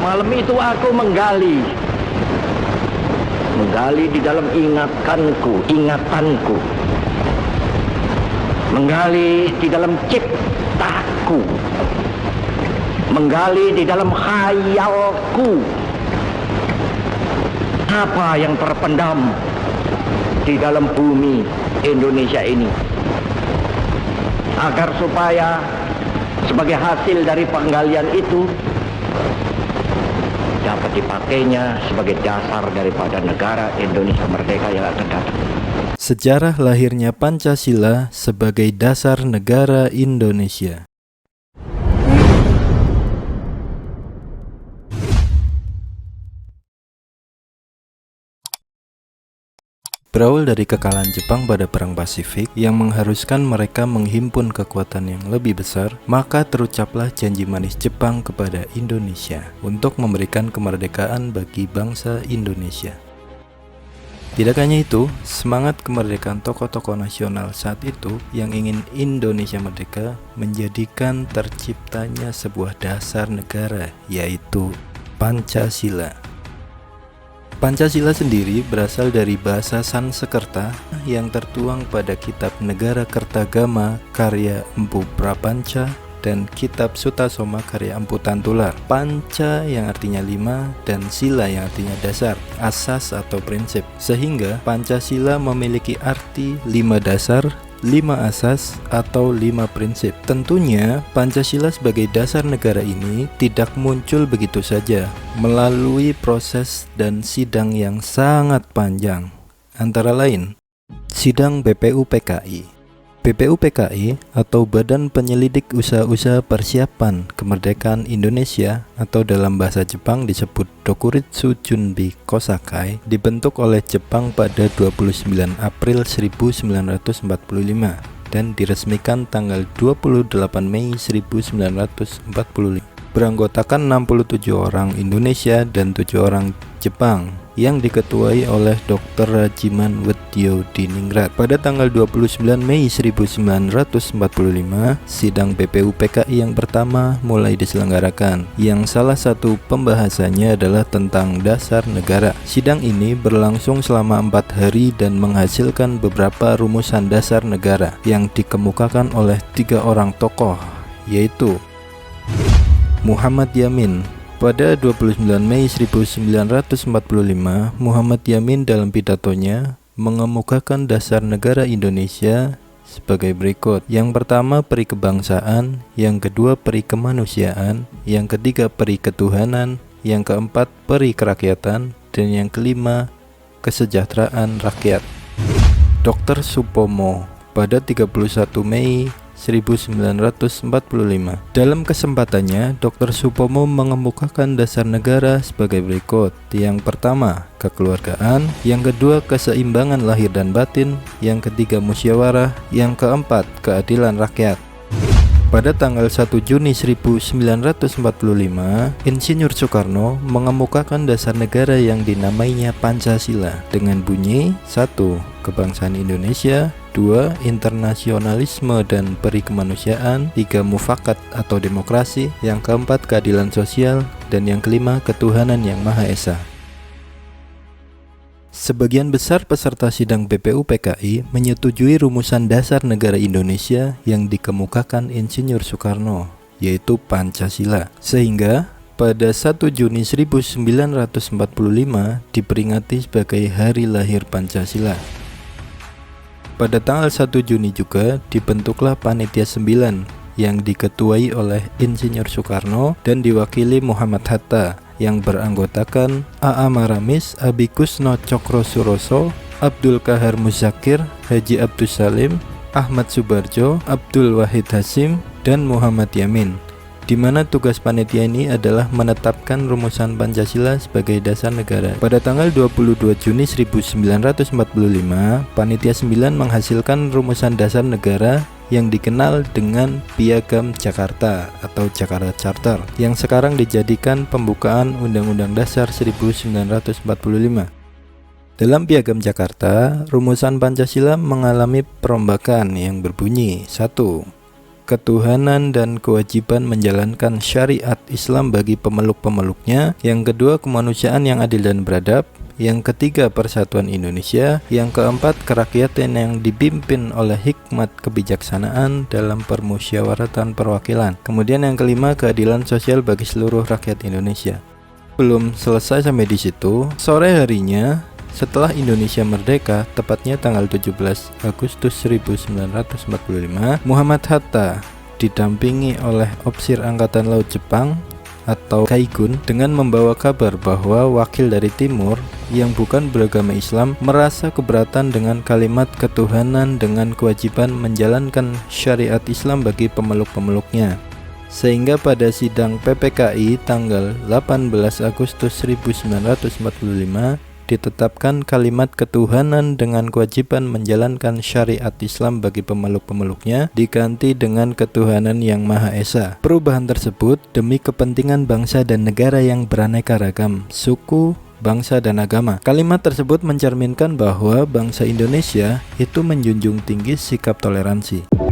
Malam itu aku menggali di dalam ingatanku, menggali di dalam ciptaku, menggali di dalam khayalku. Apa yang terpendam di dalam bumi Indonesia ini, agar supaya sebagai hasil dari penggalian itu dapat dipakainya sebagai dasar daripada negara Indonesia merdeka yang akan datang. Sejarah lahirnya Pancasila sebagai dasar negara Indonesia. Berawal dari kekalahan Jepang pada Perang Pasifik yang mengharuskan mereka menghimpun kekuatan yang lebih besar, maka terucaplah janji manis Jepang kepada Indonesia untuk memberikan kemerdekaan bagi bangsa Indonesia. Tidak hanya itu, semangat kemerdekaan tokoh-tokoh nasional saat itu yang ingin Indonesia merdeka menjadikan terciptanya sebuah dasar negara, yaitu Pancasila. Pancasila sendiri berasal dari bahasa Sanskerta yang tertuang pada kitab Negara Kertagama karya Empu Prapanca dan kitab Sutasoma karya Empu Tantular. Panca yang artinya 5 dan sila yang artinya dasar, asas atau prinsip. Sehingga Pancasila memiliki arti 5 dasar, 5 asas atau 5 prinsip. Tentunya Pancasila sebagai dasar negara ini tidak muncul begitu saja, melalui proses dan sidang yang sangat panjang. Antara lain, sidang BPUPKI. BPUPKI atau Badan Penyelidik Usaha-Usaha Persiapan Kemerdekaan Indonesia atau dalam bahasa Jepang disebut Dokuritsu Junbi Kosakai, dibentuk oleh Jepang pada 29 April 1945 dan diresmikan tanggal 28 Mei 1945. Beranggotakan 67 orang Indonesia dan 7 orang Jepang yang diketuai oleh Dr. Rajiman Weddiodiningrat. Pada tanggal 29 Mei 1945, sidang BPUPKI yang pertama mulai diselenggarakan, yang salah satu pembahasannya adalah tentang dasar negara. Sidang ini berlangsung selama 4 hari dan menghasilkan beberapa rumusan dasar negara yang dikemukakan oleh 3 orang tokoh, yaitu Muhammad Yamin. Pada 29 Mei 1945, Muhammad Yamin dalam pidatonya mengemukakan dasar negara Indonesia sebagai berikut. Yang pertama, peri kebangsaan, yang kedua, peri kemanusiaan, yang ketiga, peri ketuhanan, yang keempat, peri kerakyatan, dan yang kelima, kesejahteraan rakyat. Dr. Supomo pada 31 Mei 1945. Dalam kesempatannya, Dr. Supomo mengemukakan dasar negara sebagai berikut. Yang pertama, kekeluargaan, yang kedua, keseimbangan lahir dan batin, yang ketiga, musyawarah, yang keempat, keadilan rakyat. Pada tanggal 1 Juni 1945, Insinyur Soekarno mengemukakan dasar negara yang dinamainya Pancasila dengan bunyi 1. Kebangsaan Indonesia, 2. Internasionalisme dan peri kemanusiaan, 3. Mufakat atau demokrasi, yang keempat, keadilan sosial, dan yang kelima, ketuhanan yang Maha Esa. Sebagian besar peserta sidang BPUPKI menyetujui rumusan dasar negara Indonesia yang dikemukakan Insinyur Soekarno, yaitu Pancasila. Sehingga pada 1 Juni 1945 diperingati sebagai hari lahir Pancasila. Pada tanggal 1 Juni juga dibentuklah Panitia 9 yang diketuai oleh Insinyur Soekarno dan diwakili Muhammad Hatta, yang beranggotakan A.A. Maramis, Abikusno Cokro Suroso, Abdul Kahar Muzakir, Haji Abdus Salim, Ahmad Subarjo, Abdul Wahid Hasim, dan Muhammad Yamin, di mana tugas panitia ini adalah menetapkan rumusan Pancasila sebagai dasar negara. Pada tanggal 22 Juni 1945, Panitia 9 menghasilkan rumusan dasar negara yang dikenal dengan Piagam Jakarta atau Jakarta Charter, yang sekarang dijadikan pembukaan Undang-Undang Dasar 1945. Dalam Piagam Jakarta, rumusan Pancasila mengalami perombakan yang berbunyi 1. ketuhanan dan kewajiban menjalankan syariat Islam bagi pemeluk-pemeluknya. Yang kedua, kemanusiaan yang adil dan beradab. Yang ketiga, persatuan Indonesia. Yang keempat, kerakyatan yang dipimpin oleh hikmat kebijaksanaan dalam permusyawaratan perwakilan. Kemudian yang kelima, keadilan sosial bagi seluruh rakyat Indonesia. Belum selesai sampai di situ, sore harinya setelah Indonesia merdeka, tepatnya tanggal 17 Agustus 1945, Muhammad Hatta didampingi oleh Opsir Angkatan Laut Jepang atau Kaigun dengan membawa kabar bahwa wakil dari timur yang bukan beragama Islam merasa keberatan dengan kalimat ketuhanan dengan kewajiban menjalankan syariat Islam bagi pemeluk-pemeluknya. Sehingga pada sidang PPKI tanggal 18 Agustus 1945 ditetapkan kalimat ketuhanan dengan kewajiban menjalankan syariat Islam bagi pemeluk-pemeluknya diganti dengan ketuhanan yang Maha Esa. Perubahan tersebut demi kepentingan bangsa dan negara yang beraneka ragam, suku, bangsa dan agama. Kalimat tersebut mencerminkan bahwa bangsa Indonesia itu menjunjung tinggi sikap toleransi.